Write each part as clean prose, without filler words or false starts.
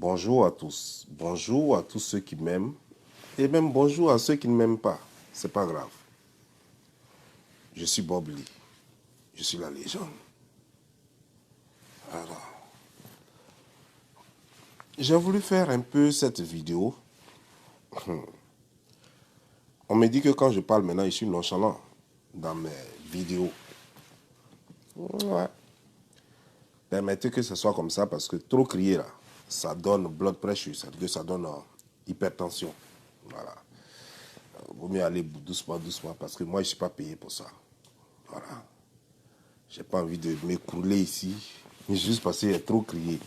Bonjour à tous. Bonjour à tous ceux qui m'aiment. Et même bonjour à ceux qui ne m'aiment pas. C'est pas grave. Je suis Bob Lee. Je suis la légende. Alors, j'ai voulu faire un peu cette vidéo. On me dit que quand je parle maintenant, je suis nonchalant dans mes vidéos. Ouais. Permettez que ce soit comme ça parce que trop crier là, ça donne blood pressure, c'est-à-dire que ça donne hypertension. Voilà. Vaut mieux aller doucement, doucement parce que moi, je ne suis pas payé pour ça. Voilà. J'ai pas envie de m'écrouler ici, juste parce qu'il y a trop crié.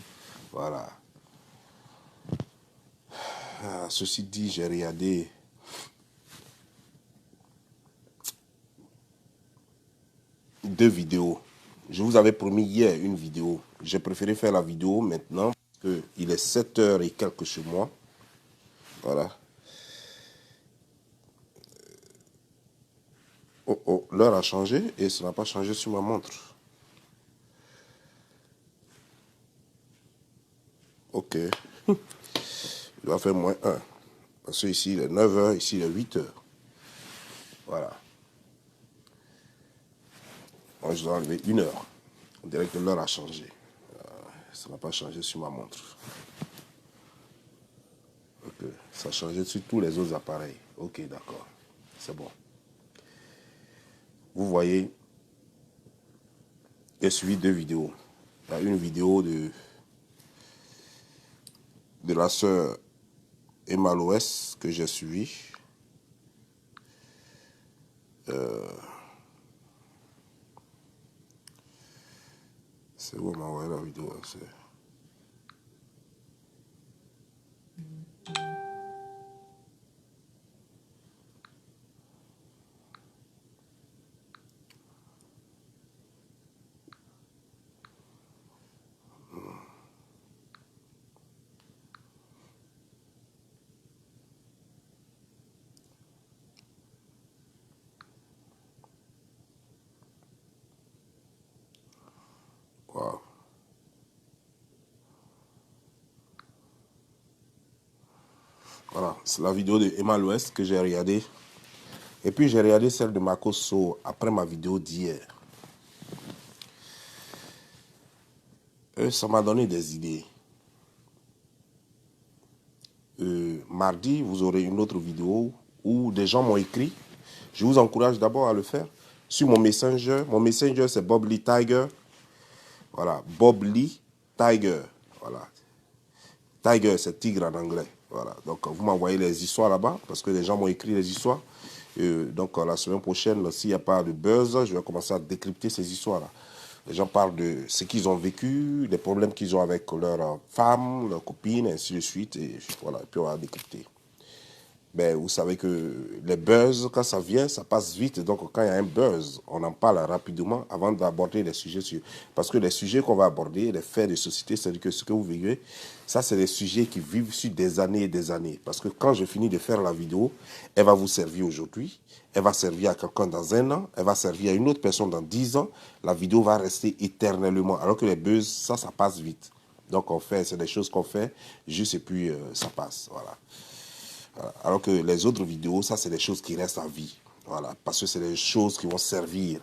Voilà. Ceci dit, j'ai regardé deux vidéos. Je vous avais promis hier une vidéo. J'ai préféré faire la vidéo maintenant parce qu'il est 7 heures et quelques chez moi. Voilà. Oh, oh, l'heure a changé et ça n'a pas changé sur ma montre. Ok. Il va faire moins 1. Parce que ici, il est 9 heures, ici, il est 8 heures. Voilà. Moi, je dois enlever une heure. On dirait que l'heure a changé. Ça n'a pas changé sur ma montre. Ok. Ça a changé sur tous les autres appareils. Ok, d'accord. C'est bon. Vous voyez, j'ai suivi deux vidéos. Il y a une vidéo de la sœur Emma Loès que j'ai suivie. C'est où on m'a envoyé la vidéo. Wow. Voilà, c'est la vidéo de Emma Loès que j'ai regardée. Et puis j'ai regardé celle de Marco So après ma vidéo d'hier. Ça m'a donné des idées. Mardi, vous aurez une autre vidéo où des gens m'ont écrit. Je vous encourage d'abord à le faire sur mon Messenger. Mon Messenger, c'est Bob Lee Tiger. Voilà, Bob Lee Tiger. Voilà. Tiger, c'est tigre en anglais. Voilà. Donc, vous m'envoyez les histoires là-bas parce que les gens m'ont écrit les histoires. Donc, la semaine prochaine, s'il n'y a pas de buzz, je vais commencer à décrypter ces histoires-là. Les gens parlent de ce qu'ils ont vécu, les problèmes qu'ils ont avec leur femme, leur copine, ainsi de suite. Et voilà, et puis on va décrypter. Ben, vous savez que les buzz, quand ça vient, ça passe vite. Donc, quand il y a un buzz, on en parle rapidement avant d'aborder les sujets. Parce que les sujets qu'on va aborder, les faits de société, c'est-à-dire que ce que vous vivez, ça, c'est des sujets qui vivent sur des années et des années. Parce que quand je finis de faire la vidéo, elle va vous servir aujourd'hui, elle va servir à quelqu'un dans 1 an, elle va servir à une autre personne dans 10 ans. La vidéo va rester éternellement. Alors que les buzz, ça passe vite. Donc, on fait, c'est des choses qu'on fait juste et puis ça passe. Voilà. Alors que les autres vidéos, ça, c'est des choses qui restent à vie. Voilà. Parce que c'est des choses qui vont servir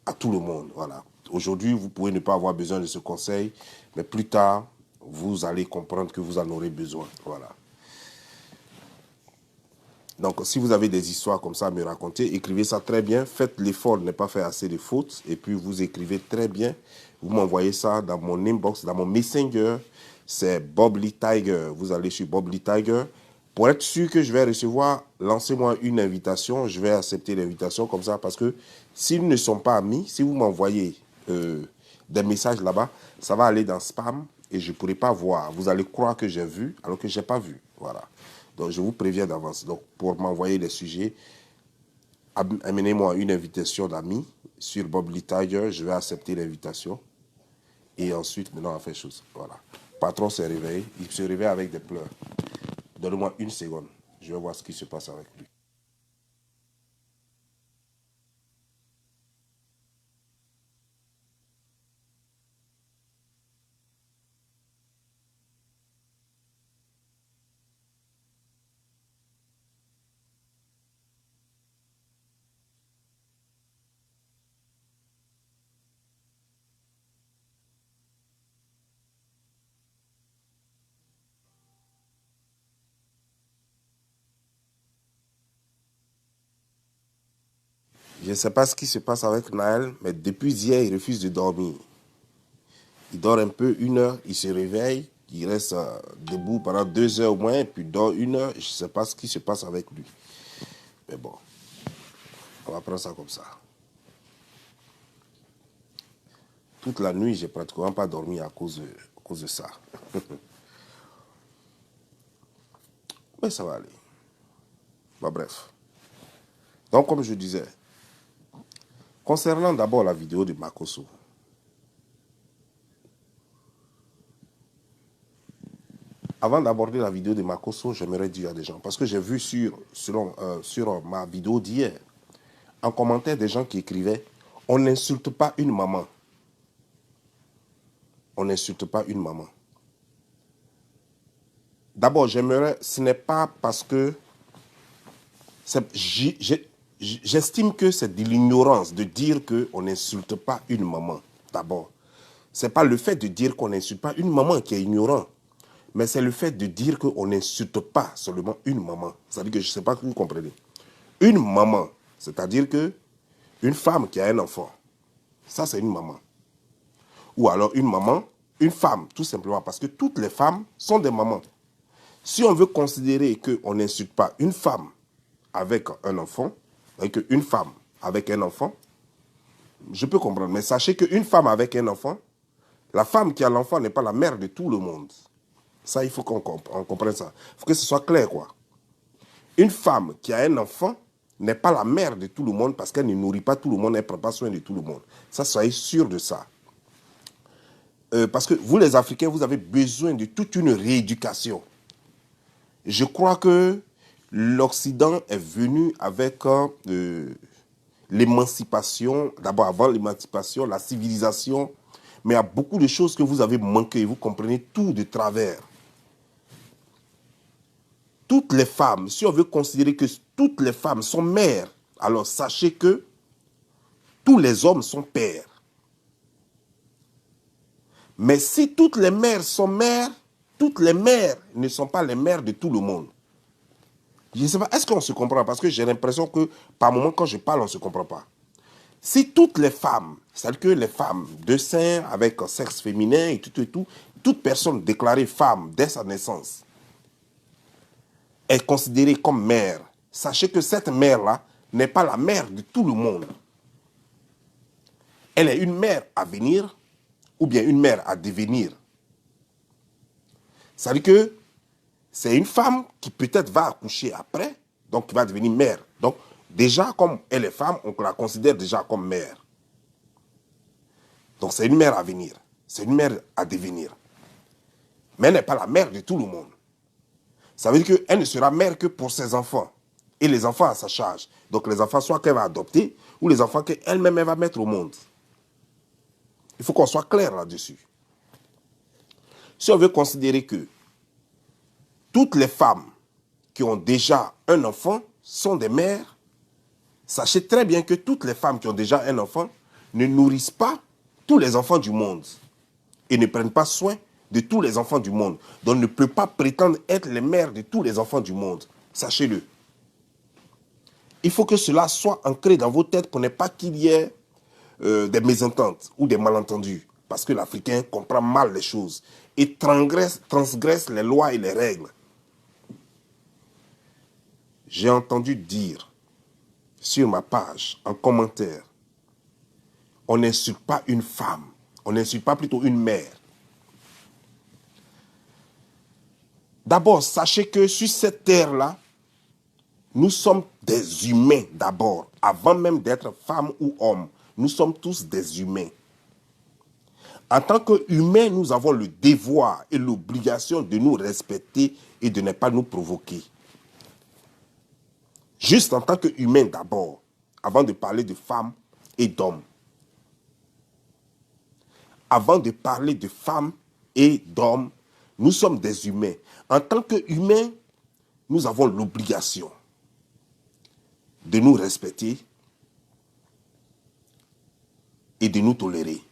à tout le monde. Voilà. Aujourd'hui, vous pouvez ne pas avoir besoin de ce conseil, mais plus tard, vous allez comprendre que vous en aurez besoin. Voilà. Donc, si vous avez des histoires comme ça à me raconter, écrivez ça très bien. Faites l'effort de ne pas faire assez de fautes. Et puis, vous écrivez très bien. Vous m'envoyez ça dans mon inbox, dans mon messenger. C'est Bob Lee Tiger. Vous allez sur Bob Lee Tiger. Pour être sûr que je vais recevoir, lancez-moi une invitation. Je vais accepter l'invitation comme ça. Parce que s'ils ne sont pas amis, si vous m'envoyez des messages là-bas, ça va aller dans spam et je ne pourrai pas voir. Vous allez croire que j'ai vu alors que je n'ai pas vu. Voilà. Donc, je vous préviens d'avance. Donc, pour m'envoyer les sujets, amenez-moi une invitation d'amis sur Bob Lee Tiger. Je vais accepter l'invitation. Et ensuite, maintenant, on va faire chose. Voilà. Patron s'est réveillé. Il se réveille avec des pleurs. Donnez-moi une seconde. Je vais voir ce qui se passe avec lui. Je ne sais pas ce qui se passe avec Naël, mais depuis hier, il refuse de dormir. Il dort un peu, 1 heure, il se réveille, il reste debout pendant 2 heures au moins, puis dort 1 heure. Je ne sais pas ce qui se passe avec lui. Mais bon, on va prendre ça comme ça. Toute la nuit, j'ai pratiquement pas dormi à cause de ça. Mais ça va aller. Bah, bref. Donc, comme je disais, concernant d'abord la vidéo de Makosso, avant d'aborder la vidéo de Makosso, j'aimerais dire à des gens, parce que j'ai vu sur ma vidéo d'hier, en commentaire des gens qui écrivaient, on n'insulte pas une maman. On n'insulte pas une maman. D'abord, j'aimerais, ce n'est pas parce que, j'estime que c'est de l'ignorance de dire qu'on n'insulte pas une maman, d'abord. Ce n'est pas le fait de dire qu'on n'insulte pas une maman qui est ignorant, mais c'est le fait de dire qu'on n'insulte pas seulement une maman. C'est-à-dire que je ne sais pas si vous comprenez. Une maman, c'est-à-dire que une femme qui a un enfant, ça c'est une maman. Ou alors une maman, une femme, tout simplement, parce que toutes les femmes sont des mamans. Si on veut considérer qu'on n'insulte pas une femme avec un enfant, avec une femme avec un enfant, je peux comprendre. Mais sachez qu'une femme avec un enfant, la femme qui a l'enfant n'est pas la mère de tout le monde. Ça, il faut qu'on comprenne ça. Il faut que ce soit clair, quoi. Une femme qui a un enfant n'est pas la mère de tout le monde parce qu'elle ne nourrit pas tout le monde, elle ne prend pas soin de tout le monde. Ça, soyez sûr de ça. Parce que vous, les Africains, vous avez besoin de toute une rééducation. Je crois que l'Occident est venu avec l'émancipation, d'abord avant l'émancipation, la civilisation, mais il y a beaucoup de choses que vous avez manquées, vous comprenez tout de travers. Toutes les femmes, si on veut considérer que toutes les femmes sont mères, alors sachez que tous les hommes sont pères. Mais si toutes les mères sont mères, toutes les mères ne sont pas les mères de tout le monde. Je ne sais pas, est-ce qu'on se comprend? Parce que j'ai l'impression que par moment, quand je parle, on ne se comprend pas. Si toutes les femmes, c'est-à-dire que les femmes de sein avec sexe féminin et tout, toute personne déclarée femme dès sa naissance est considérée comme mère, sachez que cette mère-là n'est pas la mère de tout le monde. Elle est une mère à venir ou bien une mère à devenir. C'est-à-dire que c'est une femme qui peut-être va accoucher après, donc qui va devenir mère. Donc déjà, comme elle est femme, on la considère déjà comme mère. Donc c'est une mère à venir, c'est une mère à devenir. Mais elle n'est pas la mère de tout le monde. Ça veut dire qu'elle ne sera mère que pour ses enfants. Et les enfants à sa charge. Donc les enfants soit qu'elle va adopter, ou les enfants qu'elle-même va mettre au monde. Il faut qu'on soit clair là-dessus. Si on veut considérer que toutes les femmes qui ont déjà un enfant sont des mères, sachez très bien que toutes les femmes qui ont déjà un enfant ne nourrissent pas tous les enfants du monde et ne prennent pas soin de tous les enfants du monde. Donc ne peut pas prétendre être les mères de tous les enfants du monde. Sachez-le. Il faut que cela soit ancré dans vos têtes pour ne pas qu'il y ait des mésententes ou des malentendus. Parce que l'Africain comprend mal les choses et transgresse les lois et les règles. J'ai entendu dire sur ma page, en commentaire, on n'insulte pas une femme, on n'insulte pas plutôt une mère. D'abord, sachez que sur cette terre-là, nous sommes des humains d'abord, avant même d'être femmes ou hommes. Nous sommes tous des humains. En tant qu'humains, nous avons le devoir et l'obligation de nous respecter et de ne pas nous provoquer. Juste en tant qu'humains d'abord, avant de parler de femmes et d'hommes. Avant de parler de femmes et d'hommes, nous sommes des humains. En tant qu'humains, nous avons l'obligation de nous respecter et de nous tolérer.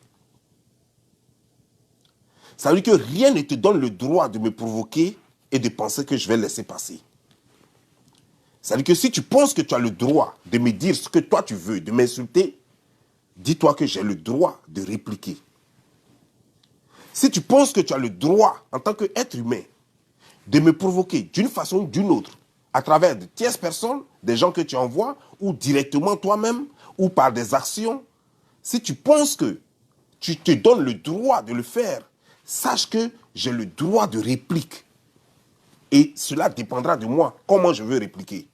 Ça veut dire que rien ne te donne le droit de me provoquer et de penser que je vais laisser passer. C'est-à-dire que si tu penses que tu as le droit de me dire ce que toi tu veux, de m'insulter, dis-toi que j'ai le droit de répliquer. Si tu penses que tu as le droit, en tant qu'être humain, de me provoquer d'une façon ou d'une autre, à travers de tierces personnes, des gens que tu envoies, ou directement toi-même, ou par des actions, si tu penses que tu te donnes le droit de le faire, sache que j'ai le droit de réplique. Et cela dépendra de moi, comment je veux répliquer.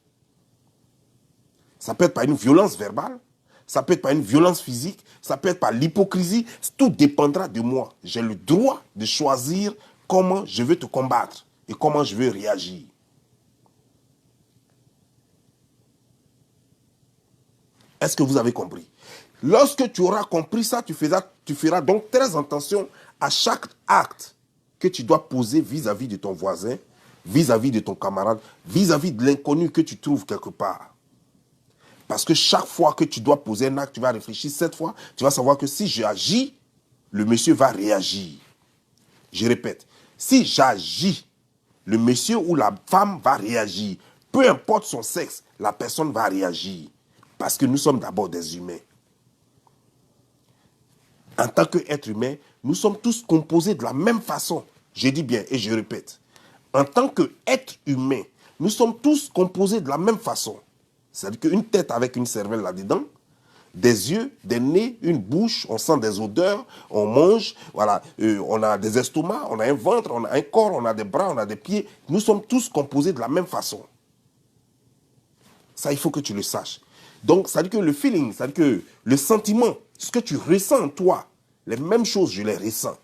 Ça peut être par une violence verbale, ça peut être par une violence physique, ça peut être par l'hypocrisie, tout dépendra de moi. J'ai le droit de choisir comment je veux te combattre et comment je veux réagir. Est-ce que vous avez compris? Lorsque tu auras compris ça, tu feras donc très attention à chaque acte que tu dois poser vis-à-vis de ton voisin, vis-à-vis de ton camarade, vis-à-vis de l'inconnu que tu trouves quelque part. Parce que chaque fois que tu dois poser un acte, tu vas réfléchir 7 fois, tu vas savoir que si j'agis, le monsieur va réagir. Je répète, si j'agis, le monsieur ou la femme va réagir. Peu importe son sexe, la personne va réagir. Parce que nous sommes d'abord des humains. En tant qu'être humain, nous sommes tous composés de la même façon. Je dis bien et je répète. En tant qu'être humain, nous sommes tous composés de la même façon. C'est-à-dire qu'une tête avec une cervelle là-dedans, des yeux, des nez, une bouche, on sent des odeurs, on mange, voilà, on a des estomacs, on a un ventre, on a un corps, on a des bras, on a des pieds. Nous sommes tous composés de la même façon. Ça, il faut que tu le saches. Donc, ça veut dire que le feeling, ça veut dire que le sentiment, ce que tu ressens en toi, les mêmes choses, je les ressens.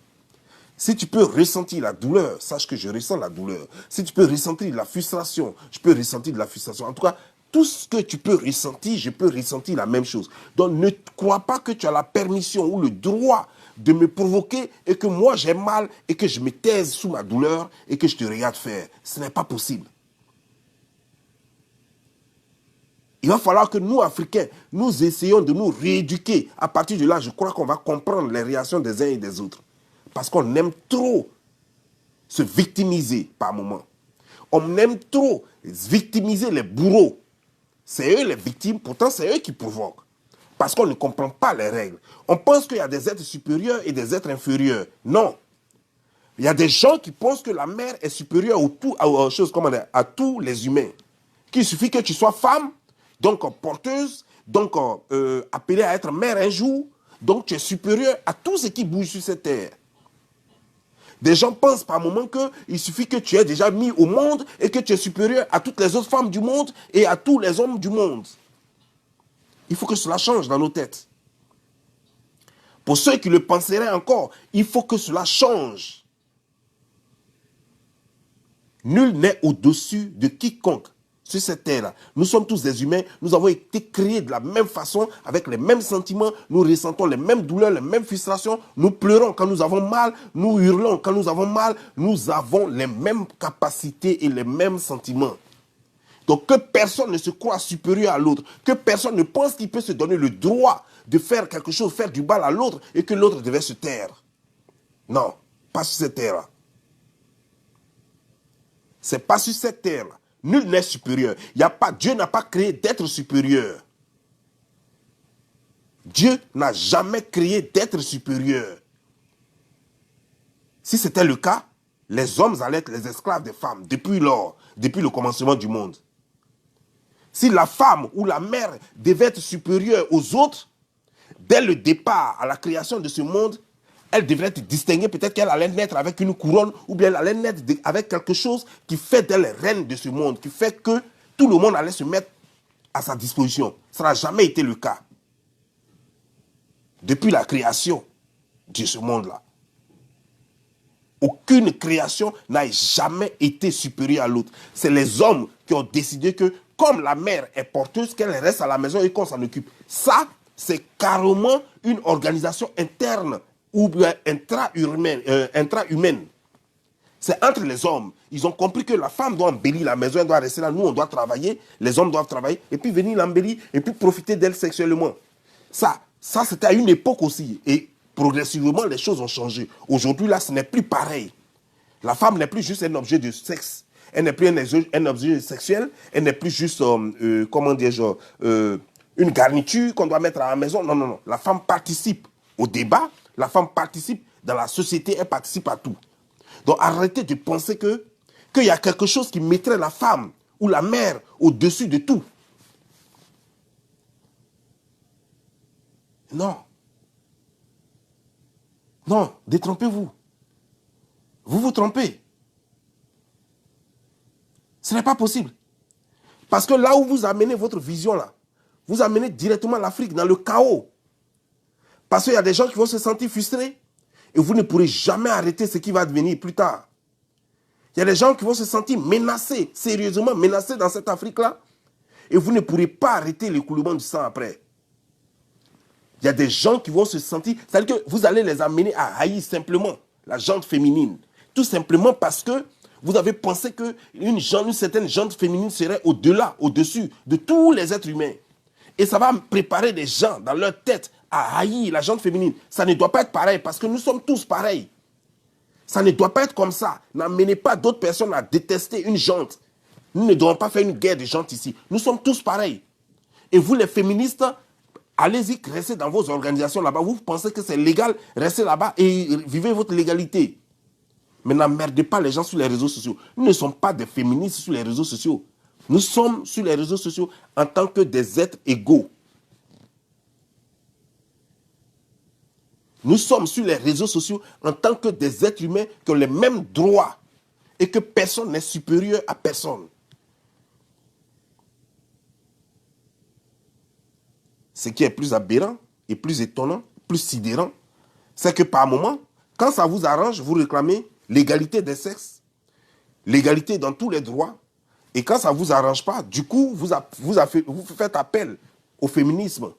Si tu peux ressentir la douleur, sache que je ressens la douleur. Si tu peux ressentir la frustration, je peux ressentir de la frustration. En tout cas, tout ce que tu peux ressentir, je peux ressentir la même chose. Donc, ne crois pas que tu as la permission ou le droit de me provoquer et que moi j'ai mal et que je me taise sous ma douleur et que je te regarde faire. Ce n'est pas possible. Il va falloir que nous, Africains, nous essayons de nous rééduquer. À partir de là, je crois qu'on va comprendre les réactions des uns et des autres. Parce qu'on aime trop se victimiser par moments. On aime trop victimiser les bourreaux. C'est eux les victimes, pourtant c'est eux qui provoquent. Parce qu'on ne comprend pas les règles. On pense qu'il y a des êtres supérieurs et des êtres inférieurs. Non. Il y a des gens qui pensent que la mère est supérieure à tous les humains. Qu'il suffit que tu sois femme, donc porteuse, donc appelée à être mère un jour, donc tu es supérieur à tout ce qui bouge sur cette terre. Des gens pensent par moments qu'il suffit que tu aies déjà mis au monde et que tu es supérieur à toutes les autres femmes du monde et à tous les hommes du monde. Il faut que cela change dans nos têtes. Pour ceux qui le penseraient encore, il faut que cela change. Nul n'est au-dessus de quiconque sur cette terre-là. Nous sommes tous des humains, nous avons été créés de la même façon, avec les mêmes sentiments, nous ressentons les mêmes douleurs, les mêmes frustrations, nous pleurons quand nous avons mal, nous hurlons quand nous avons mal, nous avons les mêmes capacités et les mêmes sentiments. Donc que personne ne se croit supérieur à l'autre, que personne ne pense qu'il peut se donner le droit de faire quelque chose, faire du mal à l'autre et que l'autre devait se taire. Non, pas sur cette terre-là. C'est pas sur cette terre-là. Nul n'est supérieur. Dieu n'a pas créé d'être supérieur. Dieu n'a jamais créé d'être supérieur. Si c'était le cas, les hommes allaient être les esclaves des femmes depuis le commencement du monde. Si la femme ou la mère devait être supérieure aux autres, dès le départ à la création de ce monde, elle devrait être distinguée. Peut-être qu'elle allait naître avec une couronne ou bien elle allait naître avec quelque chose qui fait d'elle reine de ce monde, qui fait que tout le monde allait se mettre à sa disposition. Ça n'a jamais été le cas. Depuis la création de ce monde-là. Aucune création n'a jamais été supérieure à l'autre. C'est les hommes qui ont décidé que, comme la mère est porteuse, qu'elle reste à la maison et qu'on s'en occupe. Ça, c'est carrément une organisation interne ou bien intra-humaine. C'est entre les hommes. Ils ont compris que la femme doit embellir la maison, elle doit rester là, nous on doit travailler, les hommes doivent travailler, et puis venir l'embellir, et puis profiter d'elle sexuellement. Ça c'était à une époque aussi. Et progressivement, les choses ont changé. Aujourd'hui, là, ce n'est plus pareil. La femme n'est plus juste un objet de sexe. Elle n'est plus un objet sexuel. Elle n'est plus juste, comment dire, une garniture qu'on doit mettre à la maison. Non, non, non. La femme participe au débat. La femme participe dans la société. Elle participe à tout. Donc arrêtez de penser qu'il y a quelque chose qui mettrait la femme ou la mère au-dessus de tout. Non. Non, détrompez-vous. Vous vous trompez. Ce n'est pas possible. Parce que là où vous amenez votre vision, là, vous amenez directement l'Afrique dans le chaos. Parce qu'il y a des gens qui vont se sentir frustrés et vous ne pourrez jamais arrêter ce qui va devenir plus tard. Il y a des gens qui vont se sentir menacés, sérieusement menacés dans cette Afrique-là et vous ne pourrez pas arrêter l'écoulement du sang après. Il y a des gens qui vont se sentir... C'est-à-dire que vous allez les amener à haïr simplement la gente féminine. Tout simplement parce que vous avez pensé qu'une certaine gente féminine serait au-delà, au-dessus de tous les êtres humains. Et ça va préparer des gens dans leur tête à haïr la gente féminine. Ça ne doit pas être pareil parce que nous sommes tous pareils. Ça ne doit pas être comme ça. N'amenez pas d'autres personnes à détester une gente. Nous ne devons pas faire une guerre de gente ici. Nous sommes tous pareils. Et vous les féministes, allez-y, restez dans vos organisations là-bas. Vous pensez que c'est légal, restez là-bas et vivez votre légalité. Mais n'emmerdez pas les gens sur les réseaux sociaux. Nous ne sommes pas des féministes sur les réseaux sociaux. Nous sommes sur les réseaux sociaux en tant que des êtres égaux. Nous sommes sur les réseaux sociaux en tant que des êtres humains qui ont les mêmes droits et que personne n'est supérieur à personne. Ce qui est plus aberrant et plus étonnant, plus sidérant, c'est que par moment, quand ça vous arrange, vous réclamez l'égalité des sexes, l'égalité dans tous les droits, et quand ça ne vous arrange pas, du coup, vous faites appel au féminisme.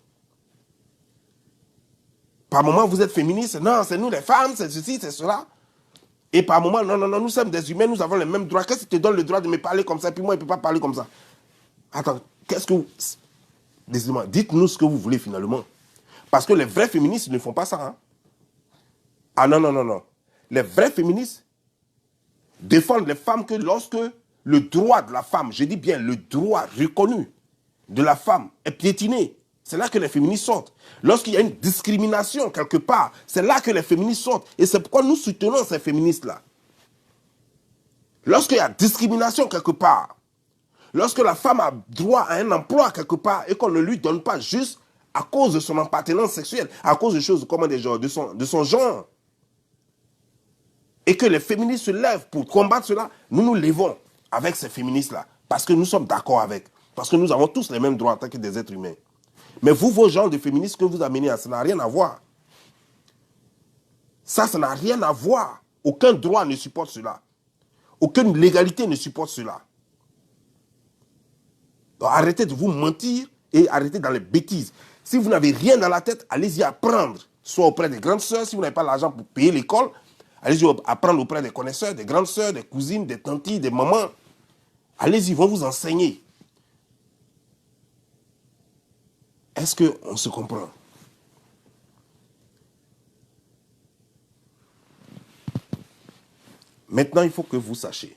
Par moment, vous êtes féministe, non, c'est nous les femmes, c'est ceci, c'est cela. Et par moment, non, non, non, nous sommes des humains, nous avons les mêmes droits. Qu'est-ce qui te donne le droit de me parler comme ça, et puis moi, je ne peux pas parler comme ça? Attends, qu'est-ce que vous... Décidément, dites-nous ce que vous voulez finalement. Parce que les vrais féministes ne font pas ça. Hein? Ah non, non, non, non. Les vrais féministes défendent les femmes que lorsque le droit de la femme, je dis bien le droit reconnu de la femme est piétiné, c'est là que les féministes sortent. Lorsqu'il y a une discrimination quelque part, c'est là que les féministes sortent. Et c'est pourquoi nous soutenons ces féministes-là. Lorsqu'il y a discrimination quelque part, lorsque la femme a droit à un emploi quelque part et qu'on ne lui donne pas juste à cause de son appartenance sexuelle, à cause de choses comme de son genre, et que les féministes se lèvent pour combattre cela, nous nous levons avec ces féministes-là, parce que nous sommes d'accord avec, parce que nous avons tous les mêmes droits en tant que des êtres humains. Mais vous, vos genres de féministes que vous amenez, ça n'a rien à voir. Ça n'a rien à voir. Aucun droit ne supporte cela. Aucune légalité ne supporte cela. Donc arrêtez de vous mentir et arrêtez dans les bêtises. Si vous n'avez rien dans la tête, allez-y apprendre. Soit auprès des grandes sœurs, si vous n'avez pas l'argent pour payer l'école, allez-y apprendre auprès des connaisseurs, des grandes sœurs, des cousines, des tantis, des mamans. Allez-y, ils vont vous enseigner. Est-ce qu'on se comprend? Maintenant, il faut que vous sachiez.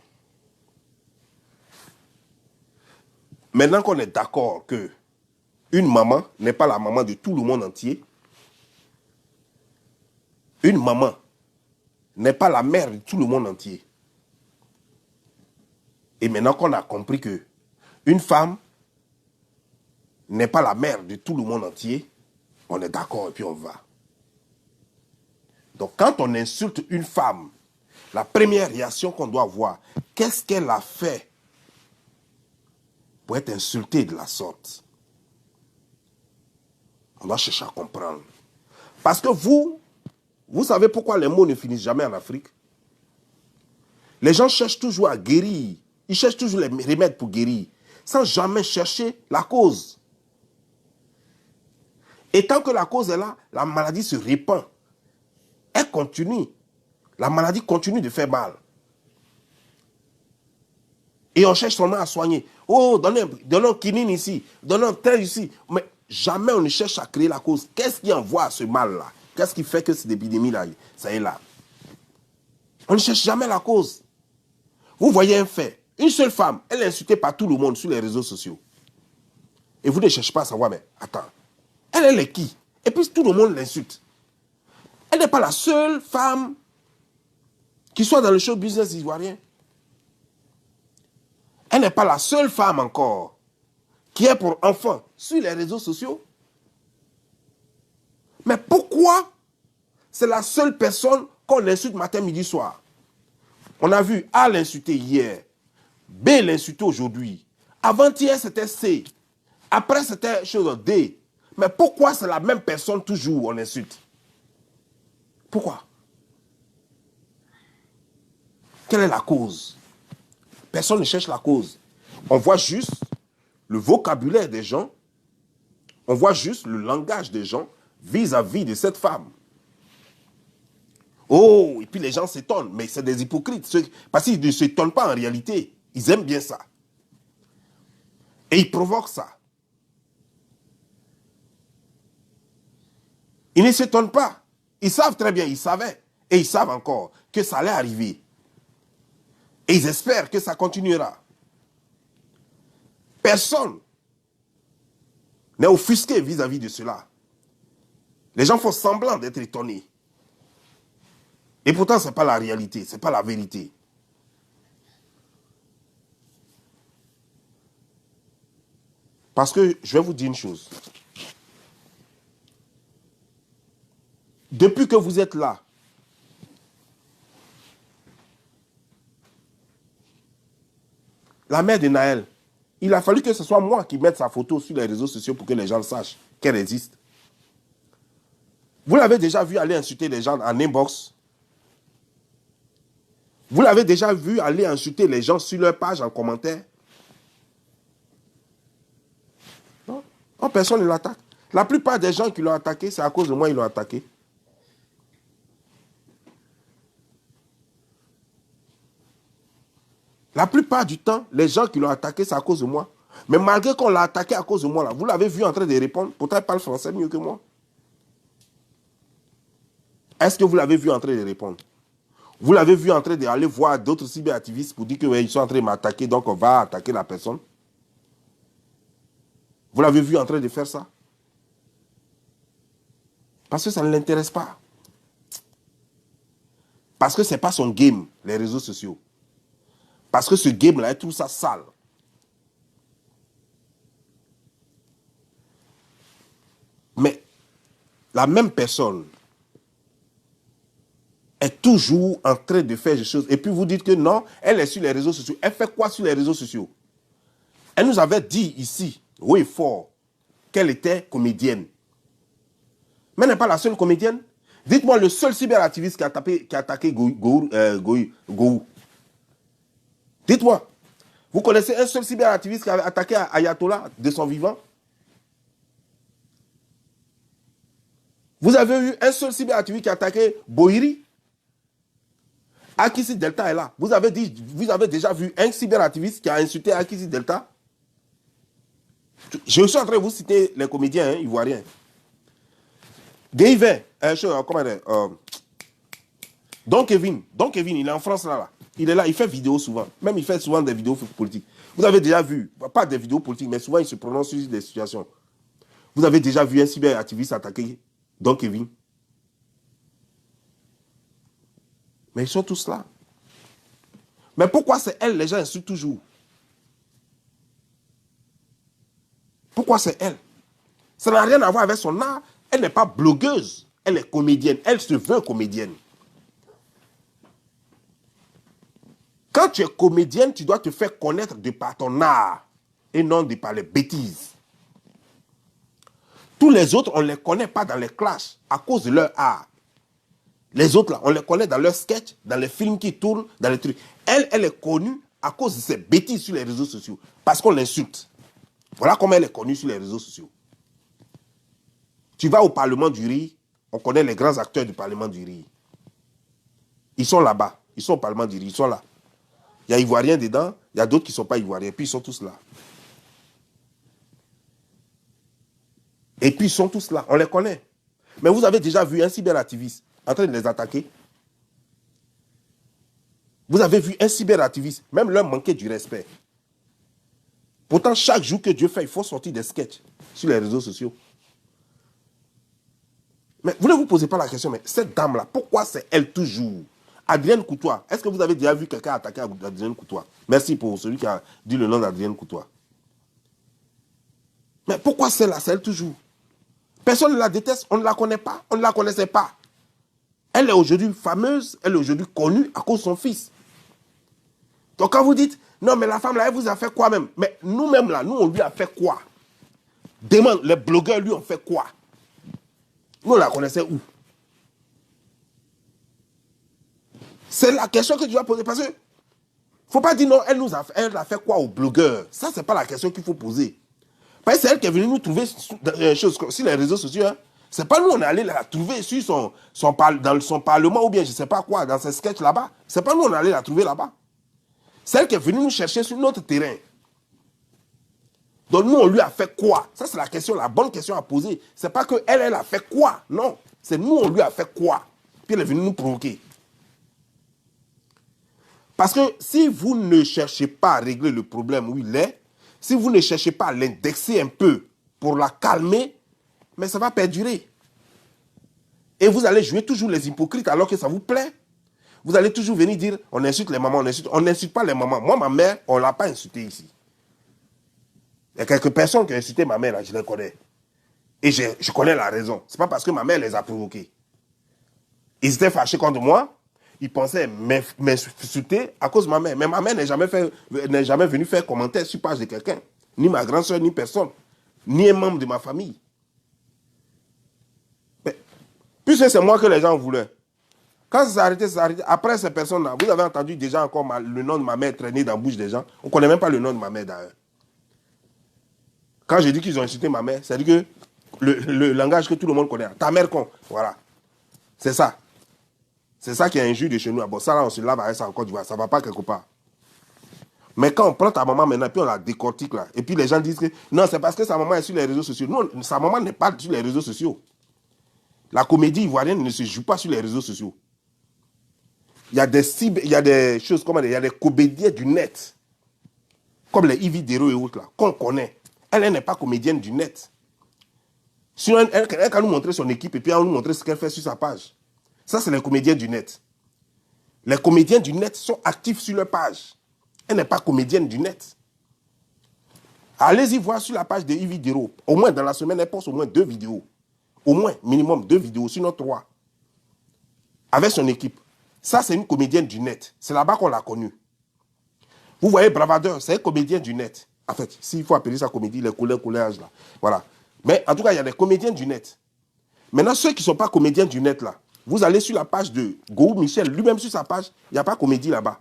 Maintenant qu'on est d'accord que une maman n'est pas la maman de tout le monde entier, une maman n'est pas la mère de tout le monde entier. Et maintenant qu'on a compris que une femme n'est pas la mère de tout le monde entier, on est d'accord et puis on va. Donc quand on insulte une femme, la première réaction qu'on doit avoir, qu'est-ce qu'elle a fait pour être insultée de la sorte? On doit chercher à comprendre. Parce que vous savez pourquoi les mots ne finissent jamais en Afrique? Les gens cherchent toujours à guérir. Ils cherchent toujours les remèdes pour guérir, sans jamais chercher la cause. Et tant que la cause est là, la maladie se répand. Elle continue. La maladie continue de faire mal. Et on cherche seulement à soigner. Oh, donnons quinine ici, donnons tel ici. Mais jamais on ne cherche à créer la cause. Qu'est-ce qui envoie ce mal-là? Qu'est-ce qui fait que cette épidémie-là, ça est là? On ne cherche jamais la cause. Vous voyez un fait. Une seule femme, elle est insultée par tout le monde sur les réseaux sociaux. Et vous ne cherchez pas à savoir, mais attends, elle est qui? Et puis tout le monde l'insulte. Elle n'est pas la seule femme qui soit dans le show business ivoirien. Elle n'est pas la seule femme encore qui est pour enfants sur les réseaux sociaux. Mais pourquoi c'est la seule personne qu'on insulte matin, midi, soir? On a vu A l'insulter hier, B l'insulter aujourd'hui. Avant-hier, c'était C. Après, c'était chose D. Mais pourquoi c'est la même personne toujours on insulte? Pourquoi? Quelle est la cause? Personne ne cherche la cause. On voit juste le vocabulaire des gens, on voit juste le langage des gens vis-à-vis de cette femme. Oh, et puis les gens s'étonnent, mais c'est des hypocrites. Parce qu'ils ne s'étonnent pas en réalité. Ils aiment bien ça. Et ils provoquent ça. Ils ne s'étonnent pas. Ils savent très bien, ils savaient. Et ils savent encore que ça allait arriver. Et ils espèrent que ça continuera. Personne n'est offusqué vis-à-vis de cela. Les gens font semblant d'être étonnés. Et pourtant, ce n'est pas la réalité, ce n'est pas la vérité. Parce que je vais vous dire une chose. Depuis que vous êtes là, la mère de Naël, il a fallu que ce soit moi qui mette sa photo sur les réseaux sociaux pour que les gens sachent qu'elle existe. Vous l'avez déjà vu aller insulter les gens en inbox? Vous l'avez déjà vu aller insulter les gens sur leur page en commentaire? Non, non, personne ne l'attaque. La plupart des gens qui l'ont attaqué, c'est à cause de moi qu'ils l'ont attaqué. La plupart du temps, les gens qui l'ont attaqué, c'est à cause de moi. Mais malgré qu'on l'a attaqué à cause de moi, là, vous l'avez vu en train de répondre. Pourtant, il parle français mieux que moi. Est-ce que vous l'avez vu en train de répondre? Vous l'avez vu en train d'aller voir d'autres cyberactivistes pour dire qu'ils ouais, sont en train de m'attaquer, donc on va attaquer la personne? Vous l'avez vu en train de faire ça? Parce que ça ne l'intéresse pas. Parce que ce n'est pas son game, les réseaux sociaux. Parce que ce game-là, il trouve ça sale. Mais la même personne est toujours en train de faire des choses. Et puis vous dites que non, elle est sur les réseaux sociaux. Elle fait quoi sur les réseaux sociaux? Elle nous avait dit ici, haut et fort, qu'elle était comédienne. Mais elle n'est pas la seule comédienne. Dites-moi le seul cyberactiviste qui a attaqué Gou. Dites-moi. Vous connaissez un seul cyberactiviste qui avait attaqué Ayatollah de son vivant? Vous avez eu un seul cyberactiviste qui a attaqué Boiri? Akissi Delta est là. Vous avez déjà vu un cyberactiviste qui a insulté Akissi Delta? Je suis en train de vous citer les comédiens ivoiriens. Gayvin, comment dire, Don Kevin, il est en France là. Il est là, il fait vidéo souvent. Même il fait souvent des vidéos politiques. Vous avez déjà vu, pas des vidéos politiques, mais souvent il se prononce sur des situations. Vous avez déjà vu un cyberactiviste attaquer Don Kevin? Mais ils sont tous là. Mais pourquoi c'est elle, les gens insultent toujours? Pourquoi c'est elle? Ça n'a rien à voir avec son art. Elle n'est pas blogueuse. Elle est comédienne. Elle se veut comédienne. Quand tu es comédienne, tu dois te faire connaître de par ton art et non de par les bêtises. Tous les autres, on ne les connaît pas dans les clashs à cause de leur art. Les autres, là, on les connaît dans leurs sketchs, dans les films qui tournent, dans les trucs. Elle est connue à cause de ses bêtises sur les réseaux sociaux. Parce qu'on l'insulte. Voilà comment elle est connue sur les réseaux sociaux. Tu vas au Parlement du Riz, on connaît les grands acteurs du Parlement du Riz. Ils sont là-bas. Ils sont au Parlement du Riz, ils sont là. Il y a Ivoiriens dedans, il y a d'autres qui ne sont pas Ivoiriens. Puis ils sont tous là. Et puis ils sont tous là, on les connaît. Mais vous avez déjà vu un cyberactiviste en train de les attaquer? Vous avez vu un cyberactiviste, même leur manquer du respect. Pourtant, chaque jour que Dieu fait, il faut sortir des sketchs sur les réseaux sociaux. Mais vous ne vous posez pas la question, mais cette dame-là, pourquoi c'est elle toujours? Adrienne Coutois, est-ce que vous avez déjà vu quelqu'un attaquer Adrienne Coutois? Merci pour celui qui a dit le nom d'Adrienne Coutois. Mais pourquoi celle-là, c'est elle toujours? Personne ne la déteste, on ne la connaît pas, on ne la connaissait pas. Elle est aujourd'hui fameuse, elle est aujourd'hui connue à cause de son fils. Donc quand vous dites, non mais la femme là, elle vous a fait quoi même? Mais nous-mêmes là, nous on lui a fait quoi? Demande, les blogueurs lui ont fait quoi? Nous on la connaissait où? C'est la question que tu dois poser parce que faut pas dire non, elle a fait quoi aux blogueurs? Ça c'est pas la question qu'il faut poser. Parce que c'est elle qui est venue nous trouver sur les réseaux sociaux. Hein. C'est pas nous, on est allé la trouver sur dans son parlement ou bien je sais pas quoi, dans ses sketchs là-bas. C'est pas nous, on est allé la trouver là-bas. C'est elle qui est venue nous chercher sur notre terrain. Donc nous, on lui a fait quoi? Ça, c'est la question, la bonne question à poser. C'est pas que elle a fait quoi? Non. C'est nous, on lui a fait quoi? Puis elle est venue nous provoquer. Parce que si vous ne cherchez pas à régler le problème où il est, si vous ne cherchez pas à l'indexer un peu pour la calmer, mais ça va perdurer. Et vous allez jouer toujours les hypocrites alors que ça vous plaît. Vous allez toujours venir dire, on insulte les mamans, on n'insulte pas les mamans. Moi, ma mère, on ne l'a pas insultée ici. Il y a quelques personnes qui ont insulté ma mère, là, je les connais. Et je connais la raison. Ce n'est pas parce que ma mère les a provoqués. Ils étaient fâchés contre moi. Ils pensaient m'insulter à cause de ma mère. Mais ma mère n'est jamais venue faire commentaire sur page de quelqu'un. Ni ma grande soeur, ni personne. Ni un membre de ma famille. Mais, puisque c'est moi que les gens voulaient. Quand ça s'est arrêté, ça s'est arrêté. Après ces personnes-là, vous avez entendu déjà encore le nom de ma mère traîner dans la bouche des gens. On ne connaît même pas le nom de ma mère d'ailleurs. Quand j'ai dit qu'ils ont insulté ma mère, c'est-à-dire que le langage que tout le monde connaît. Ta mère con. Voilà. C'est ça. C'est ça qui est injure de chez nous. Bon, ça là, on se lave avec ça en Côte d'Ivoire. Ça ne va pas quelque part. Mais quand on prend ta maman maintenant, puis on la décortique là, et puis les gens disent que non, c'est parce que sa maman est sur les réseaux sociaux. Non, sa maman n'est pas sur les réseaux sociaux. La comédie ivoirienne ne se joue pas sur les réseaux sociaux. Il y a des choses, il y a des comédiens du net, comme les Yves Dero et autres là, qu'on connaît. Elle n'est pas comédienne du net. Sinon, elle va nous montrer son équipe et puis elle va nous montrer ce qu'elle fait sur sa page. Ça, c'est les comédiens du net. Les comédiens du net sont actifs sur leur page. Elle n'est pas comédienne du net. Allez-y voir sur la page de Yves Dero. Au moins, dans la semaine, elle poste au moins 2 vidéos. Au moins, minimum 2 vidéos, sinon 3. Avec son équipe. Ça, c'est une comédienne du net. C'est là-bas qu'on l'a connue. Vous voyez, Bravadeur, c'est un comédien du net. En fait, s'il faut appeler ça comédie, les collages là. Voilà. Mais en tout cas, il y a des comédiens du net. Maintenant, ceux qui ne sont pas comédiens du net là, vous allez sur la page de Gou Michel, lui-même sur sa page, il n'y a pas comédie là-bas.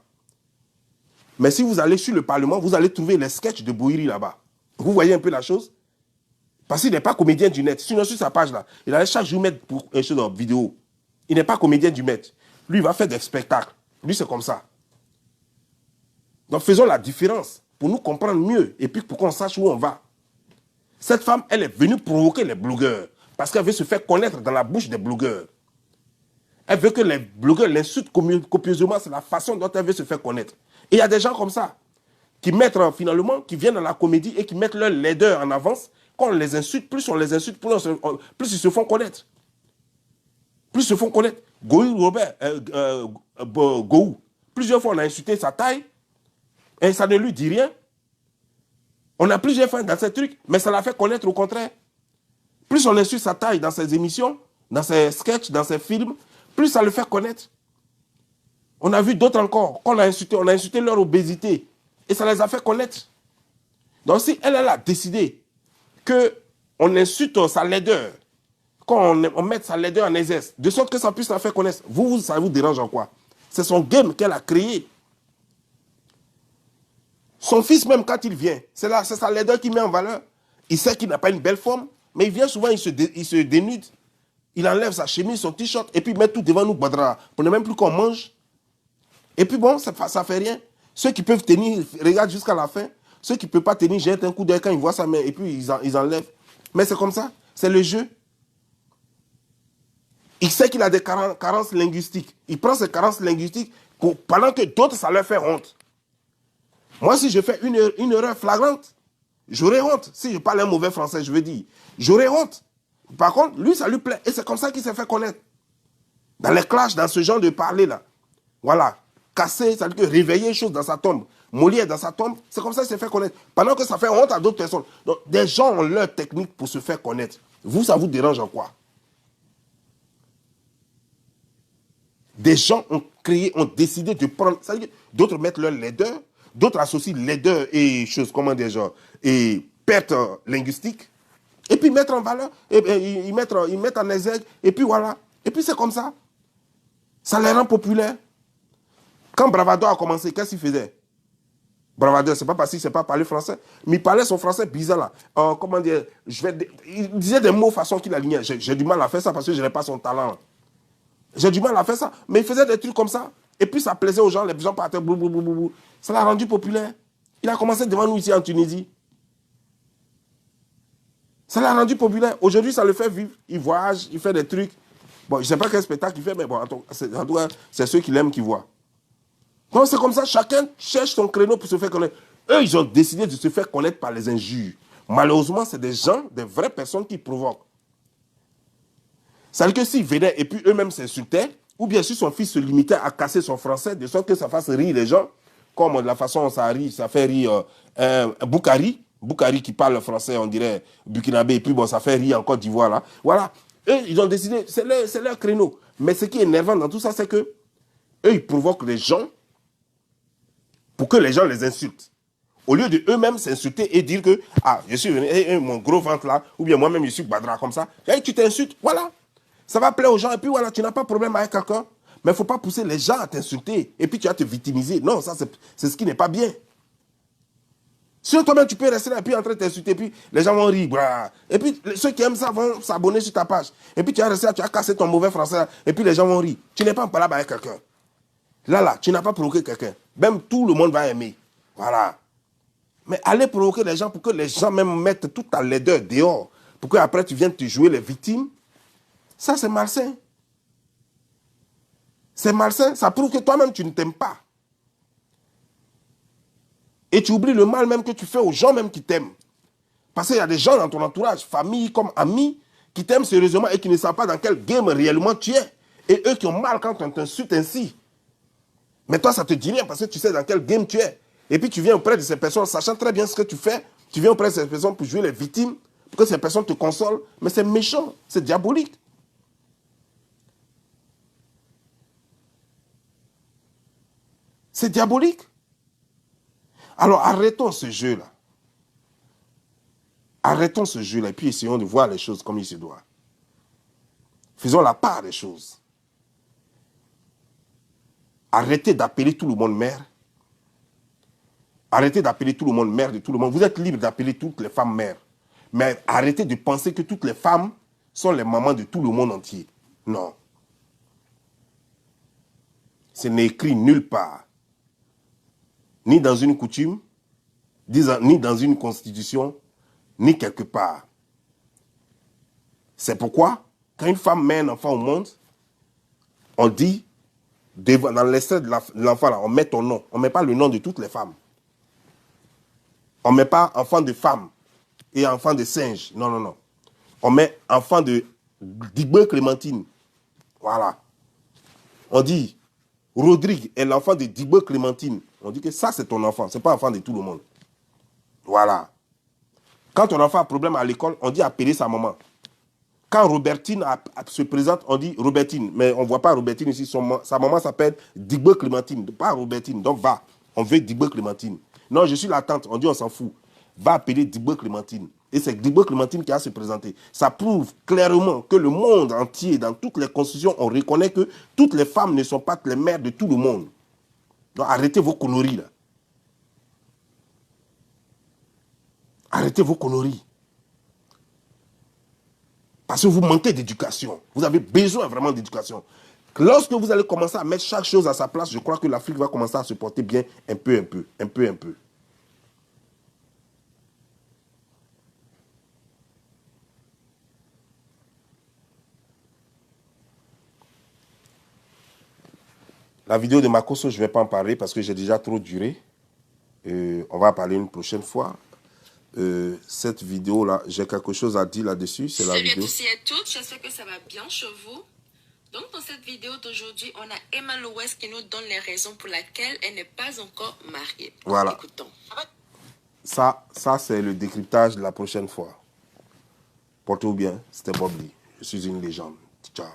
Mais si vous allez sur le Parlement, vous allez trouver les sketchs de Bouiri là-bas. Vous voyez un peu la chose? Parce qu'il n'est pas comédien du net. Sinon, sur sa page là, il allait chaque jour mettre pour une chose en vidéo. Il n'est pas comédien du net. Lui, il va faire des spectacles. Lui, c'est comme ça. Donc, faisons la différence pour nous comprendre mieux et puis pour qu'on sache où on va. Cette femme, elle est venue provoquer les blogueurs parce qu'elle veut se faire connaître dans la bouche des blogueurs. Elle veut que les blogueurs l'insultent copieusement. C'est la façon dont elle veut se faire connaître. Et il y a des gens comme ça qui mettent finalement, qui viennent dans la comédie et qui mettent leur laideur en avance. Quand on les insulte, plus on les insulte, plus ils se font connaître. Plus ils se font connaître. Gou Robert, Gou, plusieurs fois on a insulté sa taille et ça ne lui dit rien. On a plusieurs fois dans ces trucs, mais ça l'a fait connaître au contraire. Plus on insulte sa taille dans ses émissions, dans ses sketchs, dans ses films, plus ça le fait connaître. On a vu d'autres encore, qu'on a insulté leur obésité et ça les a fait connaître. Donc si elle a décidé qu'on insulte sa laideur, qu'on mette sa laideur en exerce, de sorte que ça puisse la faire connaître, ça vous dérange en quoi? C'est son game qu'elle a créé. Son fils même, quand il vient, c'est sa laideur qui met en valeur. Il sait qu'il n'a pas une belle forme, mais il vient souvent, il se dénude. Il enlève sa chemise, son t-shirt, et puis il met tout devant nous, badra, pour ne même plus qu'on mange. Et puis bon, ça ne fait rien. Ceux qui peuvent tenir, regardent jusqu'à la fin. Ceux qui ne peuvent pas tenir, jettent un coup d'œil quand ils voient sa main, et puis ils enlèvent. Mais c'est comme ça, c'est le jeu. Il sait qu'il a des carences linguistiques. Il prend ces carences linguistiques Pendant que d'autres, ça leur fait honte. Moi, si je fais une erreur flagrante, j'aurais honte. Si je parle un mauvais français, je veux dire, j'aurais honte. Par contre, lui, ça lui plaît. Et c'est comme ça qu'il s'est fait connaître. Dans les clashs, dans ce genre de parler-là. Voilà. Casser, ça veut dire réveiller une chose dans sa tombe. Molière dans sa tombe, c'est comme ça qu'il s'est fait connaître. Pendant que ça fait honte à d'autres personnes. Donc, des gens ont leur technique pour se faire connaître. Vous, ça vous dérange en quoi? Des gens ont créé, ont décidé de prendre. Ça veut dire d'autres mettent leur laideur, d'autres associent laideur et choses, comment dire, genre, et perte linguistique. Et puis mettre en valeur, et ils mettent en exergue, et puis voilà. Et puis c'est comme ça. Ça les rend populaires. Quand Bravado a commencé, qu'est-ce qu'il faisait? Bravado, c'est pas parce qu'il ne sait pas parler français, mais il parlait son français bizarre là. Comment dire, il disait des mots façon qu'il alignait. J'ai du mal à faire ça parce que je n'ai pas son talent. J'ai du mal à faire ça. Mais il faisait des trucs comme ça. Et puis ça plaisait aux gens, les gens partaient, blou, blou, blou, blou. Ça l'a rendu populaire. Il a commencé devant nous ici en Tunisie. Ça l'a rendu populaire. Aujourd'hui, ça le fait vivre. Il voyage, il fait des trucs. Bon, je ne sais pas quel spectacle il fait, mais bon, en tout cas, c'est ceux qui l'aiment qui voient. Donc c'est comme ça, chacun cherche son créneau pour se faire connaître. Eux, ils ont décidé de se faire connaître par les injures. Malheureusement, c'est des gens, des vraies personnes qui provoquent. C'est-à-dire que s'ils venaient et puis eux-mêmes s'insultaient, ou bien si son fils se limitait à casser son français, de sorte que ça fasse rire les gens, comme de la façon dont ça rit, ça fait rire Boukari qui parle français, on dirait burkinabé, et puis bon, ça fait rire en Côte d'Ivoire, là. Voilà. Eux, ils ont décidé, c'est leur créneau. Mais ce qui est énervant dans tout ça, c'est que eux, ils provoquent les gens pour que les gens les insultent. Au lieu de eux-mêmes s'insulter et dire que, ah, je suis venu, mon gros ventre là, ou bien moi-même je suis Badra comme ça, et tu t'insultes, voilà. Ça va plaire aux gens, et puis voilà, tu n'as pas de problème avec quelqu'un, mais il ne faut pas pousser les gens à t'insulter, et puis tu vas te victimiser. Non, ça c'est ce qui n'est pas bien. Si toi-même tu peux rester là, et puis en train de t'insulter, et puis les gens vont rire, blah. Et puis ceux qui aiment ça vont s'abonner sur ta page, et puis tu vas rester là, tu vas casser ton mauvais français, et puis les gens vont rire. Tu n'es pas en palabre avec quelqu'un. Là, tu n'as pas provoqué quelqu'un. Même tout le monde va aimer. Voilà. Mais allez provoquer les gens pour que les gens même mettent toute ta laideur dehors. Pour qu'après tu viennes te jouer les victimes. Ça, c'est malsain. C'est malsain. Ça prouve que toi-même, tu ne t'aimes pas. Et tu oublies le mal même que tu fais aux gens même qui t'aiment. Parce qu'il y a des gens dans ton entourage, famille comme amis, qui t'aiment sérieusement et qui ne savent pas dans quel game réellement tu es. Et eux qui ont mal quand on t'insulte ainsi. Mais toi, ça te dit rien parce que tu sais dans quel game tu es. Et puis tu viens auprès de ces personnes, sachant très bien ce que tu fais, tu viens auprès de ces personnes pour jouer les victimes, pour que ces personnes te consolent. Mais c'est méchant, c'est diabolique. C'est diabolique. Alors arrêtons ce jeu-là. Arrêtons ce jeu-là et puis essayons de voir les choses comme il se doit. Faisons la part des choses. Arrêtez d'appeler tout le monde mère. Arrêtez d'appeler tout le monde mère de tout le monde. Vous êtes libre d'appeler toutes les femmes mères. Mais arrêtez de penser que toutes les femmes sont les mamans de tout le monde entier. Non. Ce n'est écrit nulle part. Ni dans une coutume, ni dans une constitution, ni quelque part. C'est pourquoi, quand une femme met un enfant au monde, on dit, dans l'extrait de l'enfant, on met ton nom. On ne met pas le nom de toutes les femmes. On ne met pas enfant de femme et enfant de singe. Non, non, non. On met enfant de Digbe Clémentine. Voilà. On dit, Rodrigue est l'enfant de Digbe Clémentine. On dit que ça, c'est ton enfant. Ce n'est pas enfant de tout le monde. Voilà. Quand ton enfant a un problème à l'école, on dit appeler sa maman. Quand Robertine se présente, on dit Robertine. Mais on ne voit pas Robertine ici. Sa maman s'appelle Digbe Clémentine. Pas Robertine. Donc va. On veut Digbe Clémentine. Non, je suis la tante. On dit on s'en fout. Va appeler Digbe Clémentine. Et c'est Digbe Clémentine qui a se présenter. Ça prouve clairement que le monde entier, dans toutes les constitutions, on reconnaît que toutes les femmes ne sont pas les mères de tout le monde. Donc arrêtez vos conneries là. Arrêtez vos conneries. Parce que vous manquez d'éducation. Vous avez besoin vraiment d'éducation. Lorsque vous allez commencer à mettre chaque chose à sa place, je crois que l'Afrique va commencer à se porter bien un peu, un peu, un peu, un peu. La vidéo de Makosso, je ne vais pas en parler parce que j'ai déjà trop duré. On va en parler une prochaine fois. Cette vidéo-là, j'ai quelque chose à dire là-dessus. C'est la vidéo. Salut à tous et à toutes, j'espère que ça va bien chez vous. Donc dans cette vidéo d'aujourd'hui, on a Emma Lowes qui nous donne les raisons pour lesquelles elle n'est pas encore mariée. Voilà. Écoutons. Ça c'est le décryptage de la prochaine fois. Portez-vous bien, c'était Bob Lee. Je suis une légende. Ciao.